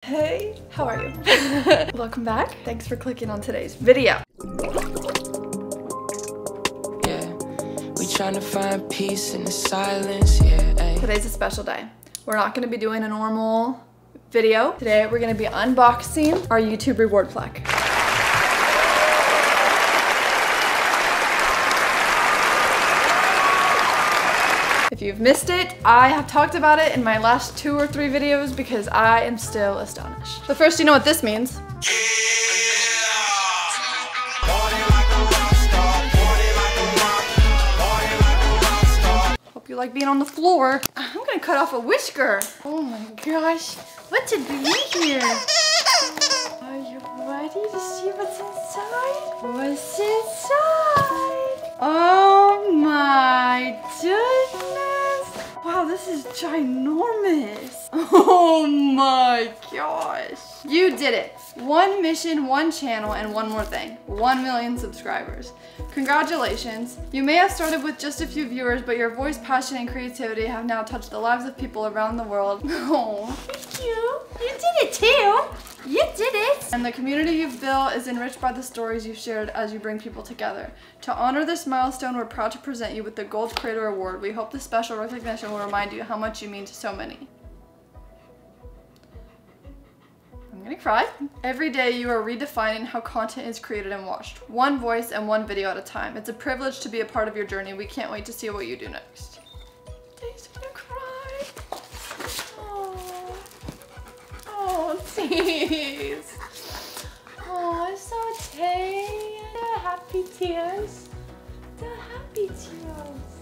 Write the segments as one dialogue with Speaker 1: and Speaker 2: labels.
Speaker 1: Hey, how are you? Welcome back. Thanks for clicking on today's video.
Speaker 2: Yeah, we trying to find peace in the silence, yeah. Ay.
Speaker 1: Today's a special day. We're not gonna be doing a normal video. Today we're gonna be unboxing our YouTube reward plaque. If you've missed it, I have talked about it in my last 2 or 3 videos because I am still astonished. But first, you know what this means. Hope you like being on the floor. I'm gonna cut off a whisker. Oh my gosh, what's it doing here? Are you ready to see what's inside? What's inside? Oh my goodness. Wow, this is ginormous. Oh my gosh. You did it. 1 mission, 1 channel, and 1 more thing. 1 million subscribers. Congratulations. You may have started with just a few viewers, but your voice, passion, and creativity have now touched the lives of people around the world. Oh, thank you. You did it too. You did it! And the community you've built is enriched by the stories you've shared as you bring people together. To honor this milestone, we're proud to present you with the Gold Creator Award. We hope this special recognition will remind you how much you mean to so many. I'm gonna cry. Every day you are redefining how content is created and watched. 1 voice and 1 video at a time. It's a privilege to be a part of your journey. We can't wait to see what you do next. Dave's gonna cry. Oh, tears. Oh, it's so tears. The happy tears. The happy tears.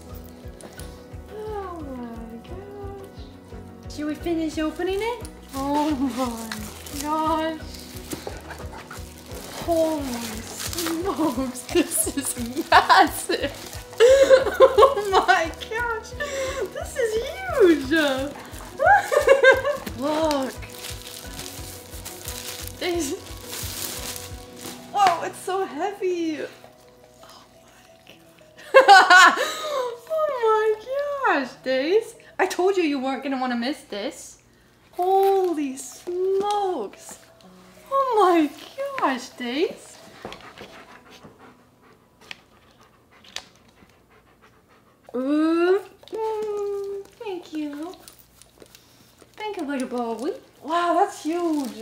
Speaker 1: Oh my gosh. Should we finish opening it? Oh my gosh. Holy smokes, this is massive. Oh my gosh. This is huge. Look. Whoa, it's so heavy. Oh my god. Oh my gosh, Days. I told you you weren't gonna want to miss this. Holy smokes. Oh my gosh, Days. Ooh. Thank you. Thank you, little boy. Wow, that's huge.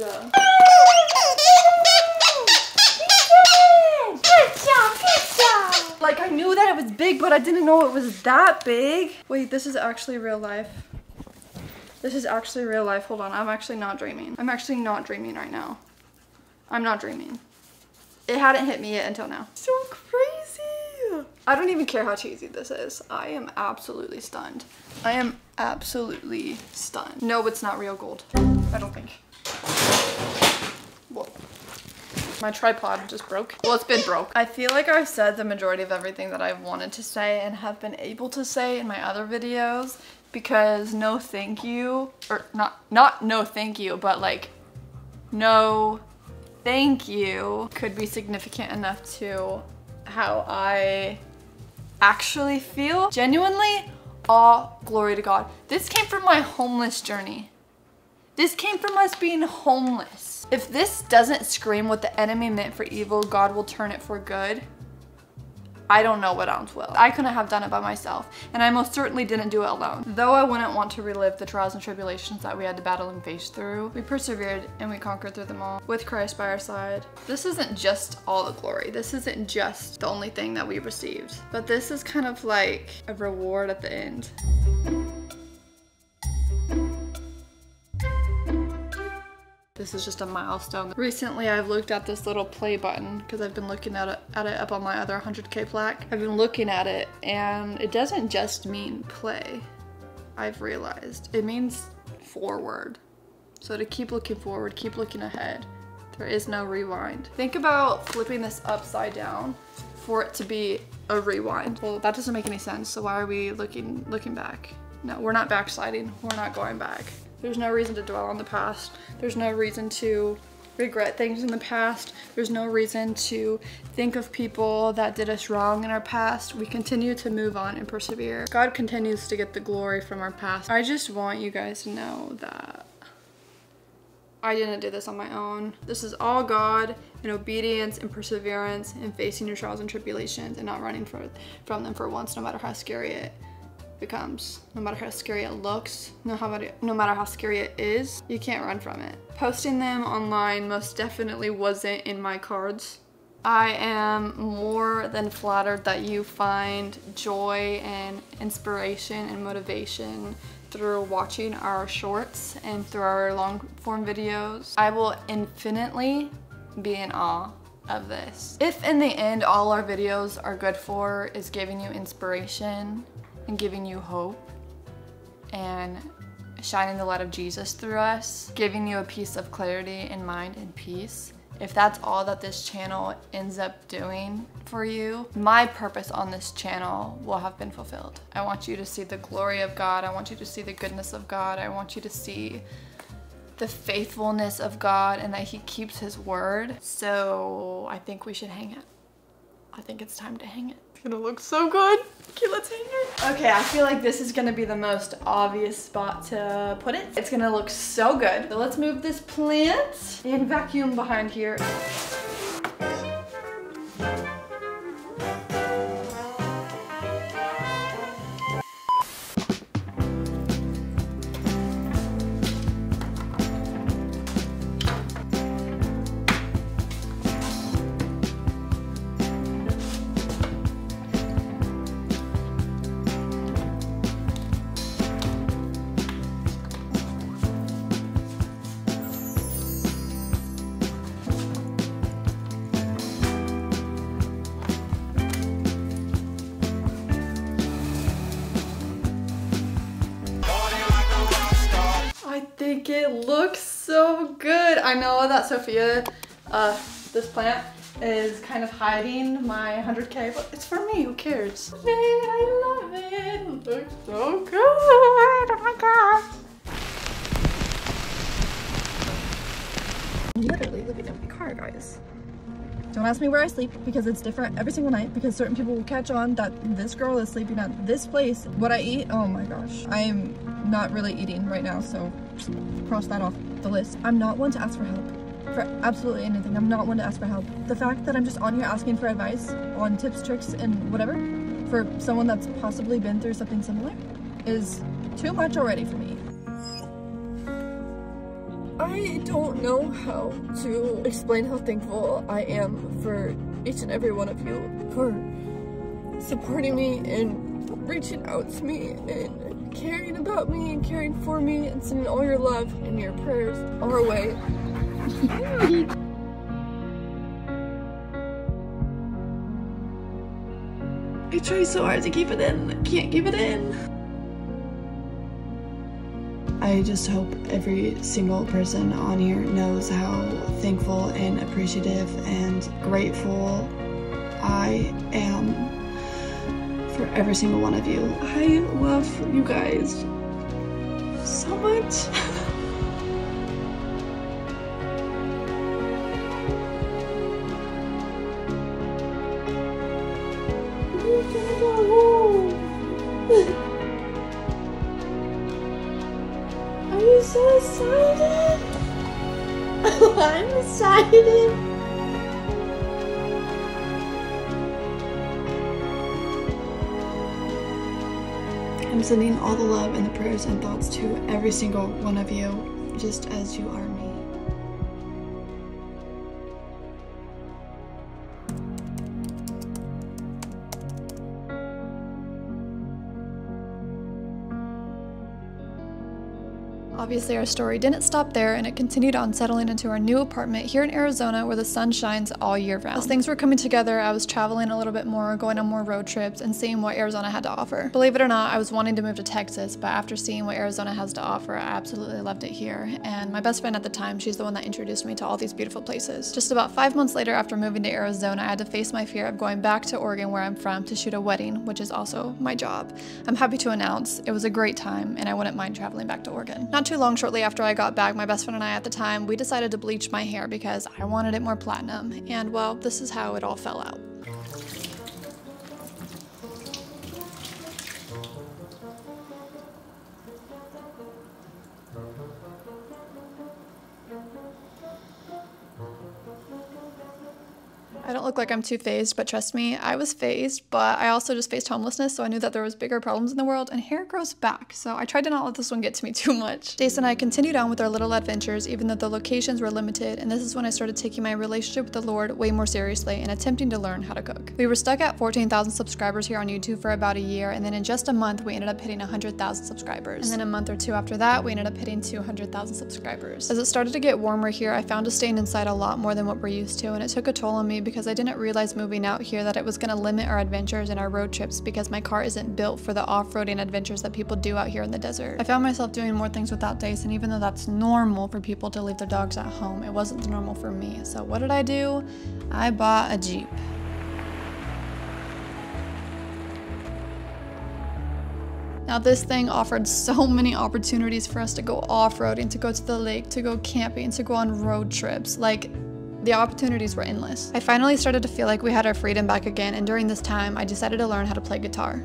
Speaker 1: Good job, good job. Like, I knew that it was big, but I didn't know it was that big. Wait, this is actually real life. This is actually real life. Hold on, I'm actually not dreaming. I'm actually not dreaming right now. I'm not dreaming. It hadn't hit me yet until now. So crazy. I don't even care how cheesy this is. I am absolutely stunned. I am absolutely stunned. No, it's not real gold. I don't think. Whoa. My tripod just broke. Well, it's been broke. I feel like I've said the majority of everything that I've wanted to say and have been able to say in my other videos, because no thank you, or not no thank you, but like no thank you could be significant enough to how I actually feel. Genuinely, all glory to God. This came from my homeless journey. This came from us being homeless. If this doesn't scream what the enemy meant for evil, God will turn it for good, I don't know what else will. I couldn't have done it by myself, and I most certainly didn't do it alone. Though I wouldn't want to relive the trials and tribulations that we had to battle and face through, we persevered and we conquered through them all, with Christ by our side. This isn't just all the glory. This isn't just the only thing that we received, but this is kind of like a reward at the end. This is just a milestone. Recently, I've looked at this little play button because I've been looking at it up on my other 100K plaque. I've been looking at it, and it doesn't just mean play. I've realized it means forward. So to keep looking forward, keep looking ahead. There is no rewind. Think about flipping this upside down for it to be a rewind. Well, that doesn't make any sense. So why are we looking back? No, we're not backsliding. We're not going back. There's no reason to dwell on the past. There's no reason to regret things in the past. There's no reason to think of people that did us wrong in our past. We continue to move on and persevere. God continues to get the glory from our past. I just want you guys to know that I didn't do this on my own. This is all God and obedience and perseverance and facing your trials and tribulations and not running from them for once, no matter how scary it becomes, no matter how scary it looks, no matter how scary it is. You can't run from it. Posting them online most definitely wasn't in my cards. I am more than flattered that you find joy and inspiration and motivation through watching our shorts and through our long form videos. I will infinitely be in awe of this. If in the end all our videos are good for is giving you inspiration and giving you hope and shining the light of Jesus through us, giving you a piece of clarity in mind and peace, if that's all that this channel ends up doing for you, my purpose on this channel will have been fulfilled. I want you to see the glory of God. I want you to see the goodness of God. I want you to see the faithfulness of God and that He keeps His word. So I think we should hang it. I think it's time to hang it. It's gonna look so good. Okay, let's hang it. Okay, I feel like this is gonna be the most obvious spot to put it. It's gonna look so good. So let's move this plant and vacuum behind here. I think it looks so good. I know that Sophia, this plant, is kind of hiding my 100K, but it's for me, who cares? Babe, I love it. It looks so good. Oh my gosh. I'm literally living in my car, guys. Don't ask me where I sleep because it's different every single night because certain people will catch on that this girl is sleeping at this place. What I eat, oh my gosh. I am not really eating right now, so cross that off the list. I'm not one to ask for help for absolutely anything. I'm not one to ask for help. The fact that I'm just on here asking for advice on tips, tricks, and whatever for someone that's possibly been through something similar is too much already for me. I don't know how to explain how thankful I am for each and every one of you for supporting me and reaching out to me and caring about me and caring for me and sending all your love and your prayers our way. I try so hard to keep it in. I can't keep it in. I just hope every single person on here knows how thankful and appreciative and grateful I am for every single one of you. I love you guys so much. Are you so excited? I'm excited. I'm sending all the love and the prayers and thoughts to every single one of you, just as you are me. Obviously, our story didn't stop there, and it continued on settling into our new apartment here in Arizona where the sun shines all year round. As things were coming together, I was traveling a little bit more, going on more road trips, and seeing what Arizona had to offer. Believe it or not, I was wanting to move to Texas, but after seeing what Arizona has to offer, I absolutely loved it here. And my best friend at the time, she's the one that introduced me to all these beautiful places. Just about 5 months later after moving to Arizona, I had to face my fear of going back to Oregon where I'm from to shoot a wedding, which is also my job. I'm happy to announce it was a great time, and I wouldn't mind traveling back to Oregon. Not too long shortly after I got back, my best friend and I at the time, we decided to bleach my hair because I wanted it more platinum, and well, this is how it all fell out. I don't look like I'm too phased, but trust me, I was phased, but I also just faced homelessness, so I knew that there was bigger problems in the world, and hair grows back, so I tried to not let this one get to me too much. Jason and I continued on with our little adventures, even though the locations were limited, and this is when I started taking my relationship with the Lord way more seriously and attempting to learn how to cook. We were stuck at 14,000 subscribers here on YouTube for about a year, and then in just a month, we ended up hitting 100,000 subscribers. And then a month or two after that, we ended up hitting 200,000 subscribers. As it started to get warmer here, I found us staying inside a lot more than what we're used to, and it took a toll on me because I didn't realize moving out here that it was going to limit our adventures and our road trips because my car isn't built for the off-roading adventures that people do out here in the desert. I found myself doing more things without Jason, even though that's normal for people to leave their dogs at home. It wasn't normal for me. So what did I do? I bought a Jeep. Now this thing offered so many opportunities for us to go off-roading, to go to the lake, to go camping, to go on road trips. Like, the opportunities were endless. I finally started to feel like we had our freedom back again, and during this time, I decided to learn how to play guitar.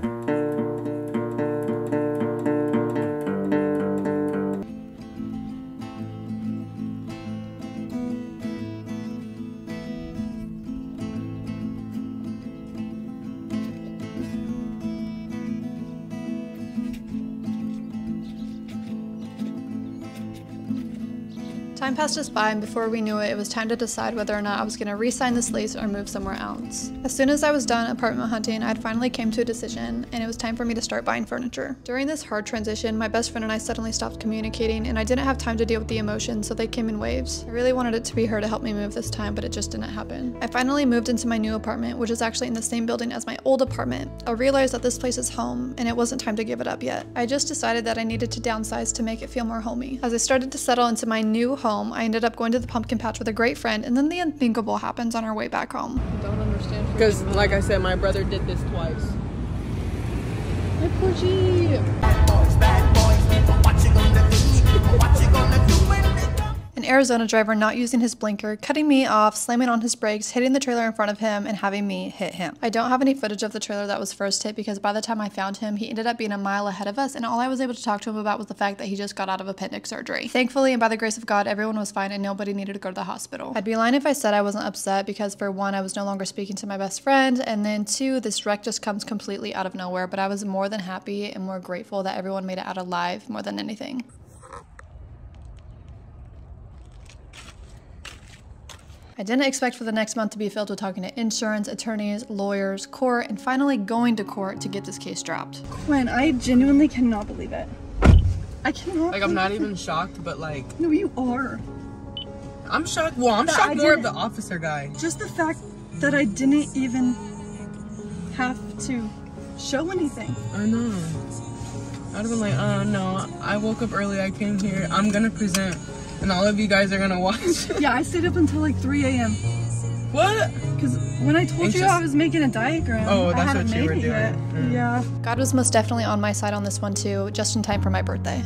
Speaker 1: Time passed us by, and before we knew it, it was time to decide whether or not I was going to re-sign this lease or move somewhere else. As soon as I was done apartment hunting, I'd finally came to a decision, and it was time for me to start buying furniture. During this hard transition, my best friend and I suddenly stopped communicating, and I didn't have time to deal with the emotions, so they came in waves. I really wanted it to be her to help me move this time, but it just didn't happen. I finally moved into my new apartment, which is actually in the same building as my old apartment. I realized that this place is home, and it wasn't time to give it up yet. I just decided that I needed to downsize to make it feel more homey. As I started to settle into my new home, I ended up going to the pumpkin patch with a great friend, and then the unthinkable happens on our way back home.
Speaker 3: I don't understand. Because, like I said, my brother did this twice. My poor Jeep.
Speaker 1: An Arizona driver not using his blinker, cutting me off, slamming on his brakes, hitting the trailer in front of him, and having me hit him. I don't have any footage of the trailer that was first hit because by the time I found him, he ended up being a mile ahead of us, and all I was able to talk to him about was the fact that he just got out of appendix surgery. Thankfully, and by the grace of God, everyone was fine and nobody needed to go to the hospital. I'd be lying if I said I wasn't upset because, for one, I was no longer speaking to my best friend, and then two, this wreck just comes completely out of nowhere, but I was more than happy and more grateful that everyone made it out alive more than anything. I didn't expect for the next month to be filled with talking to insurance, attorneys, lawyers, court, and finally going to court to get this case dropped.
Speaker 4: Quinn, I genuinely cannot believe it. I cannot.
Speaker 3: Like, I'm not even shocked, but like...
Speaker 4: No, you are.
Speaker 3: I'm shocked. Well, I'm shocked more of the officer guy.
Speaker 4: Just the fact that I didn't even have to show anything.
Speaker 3: I know. I'd have been like, no, I woke up early, I came here, I'm gonna present. And all of you guys are gonna watch.
Speaker 4: Yeah, I stayed up until like 3 a.m.
Speaker 3: What?
Speaker 4: Because when I told you I was making a diagram,
Speaker 3: oh,
Speaker 4: I
Speaker 3: that's
Speaker 4: hadn't
Speaker 3: what you
Speaker 4: made
Speaker 3: were
Speaker 4: it
Speaker 3: doing.
Speaker 4: yet. Yeah.
Speaker 1: God was most definitely on my side on this one too, just in time for my birthday.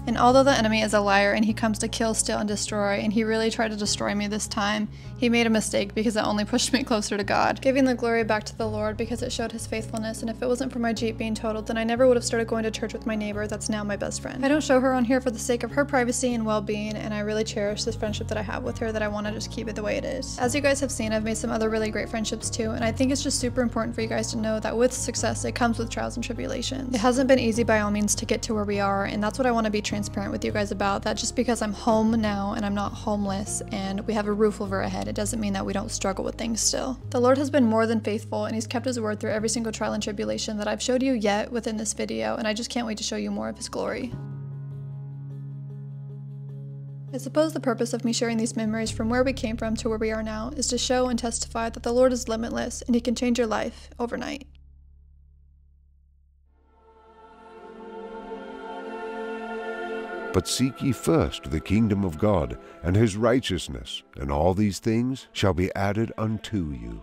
Speaker 1: And although the enemy is a liar and he comes to kill, steal, and destroy, and he really tried to destroy me this time, he made a mistake because it only pushed me closer to God. Giving the glory back to the Lord because it showed his faithfulness, and if it wasn't for my Jeep being totaled, then I never would have started going to church with my neighbor that's now my best friend. I don't show her on here for the sake of her privacy and well-being, and I really cherish this friendship that I have with her that I want to just keep it the way it is. As you guys have seen, I've made some other really great friendships too, and I think it's just super important for you guys to know that with success, it comes with trials and tribulations. It hasn't been easy by all means to get to where we are, and that's what I want to be transparent with you guys about, that just because I'm home now and I'm not homeless and we have a roof over our head, it doesn't mean that we don't struggle with things still. The Lord has been more than faithful, and he's kept his word through every single trial and tribulation that I've showed you yet within this video, and I just can't wait to show you more of his glory. I suppose the purpose of me sharing these memories from where we came from to where we are now is to show and testify that the Lord is limitless and he can change your life overnight.
Speaker 5: But seek ye first the kingdom of God and his righteousness, and all these things shall be added unto you.